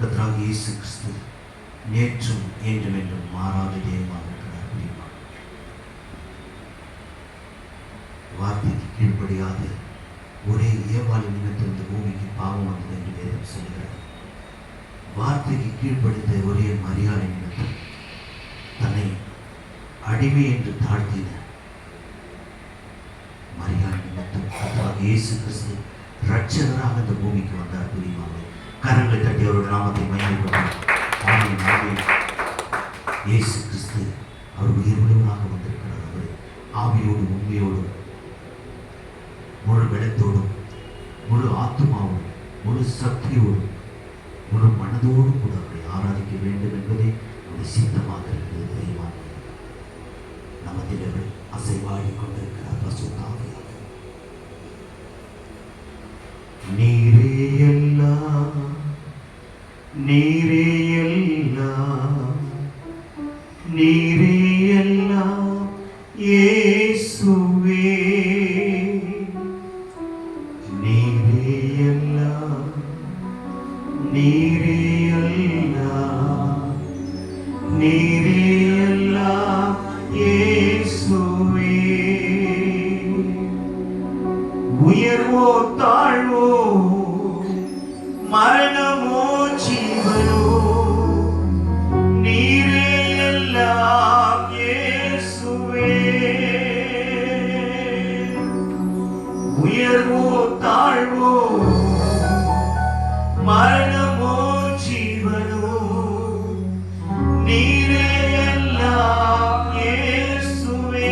கர்த்தராகிய இயேசு கிறிஸ்து நேற்றும் என்றும் என்றும் மாறாத தெய்வமாக இருக்கிறார். பிரியமா, வார்த்தைக்கு கீழ்ப்படியாத ஒரே ஏவாளி நிமித்தம் இந்த பூமிக்கு பாவம் வந்தது என்று வேதம் சொல்கிறது. வார்த்தைக்கு கீழ்ப்படித்த ஒரே மரியாதை நிமித்தம் தன்னை அடிமை என்று தாழ்த்தின மரியாதை நிமித்தம் கர்த்தராகிய இயேசு கிறிஸ்து ரட்சகராக இந்த பூமிக்கு வந்தார். பிரியமாக, கரங்களை தட்டி அவருடைய நாமத்தை மகிமைப்படுத்தும். ஆமென், ஆமென். இயேசு கிறிஸ்து அவர் உயிர் உள்ளவராக வந்திருக்கிறார். அவர் ஆவியோடு உண்மையோடும் முழு பலத்தோடும் முழு ஆத்துமாவோடும் முழு சக்தியோடும் முழு மனதோடும் கூட அவரை ஆராதிக்க வேண்டும் என்பதே அவருடைய சித்தமாக இருக்கிறது. தெய்வம் நமத்தில் அவர் அசைவாடி கொண்டிருக்கிறார். பரிசுத்த ஆவியாக நீரே எல்லாம், நீரே எல்லாம், நீரே எல்லாம் இயேசுவே, நீரே எல்லாம், நீரே எல்லாம், நீரே எல்லாம் இயேசுவே. உயர்வோ தாழ்வோ, மரணமோ ஜீவனோ, நீரே எல்லாம் இயேசுவே. உயர்வோ தாழ்வோ, மரணமோ ஜீவனோ, நீரே எல்லாம் இயேசுவே.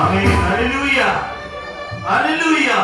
ஆமென். ஹalleluya. ஹalleluya.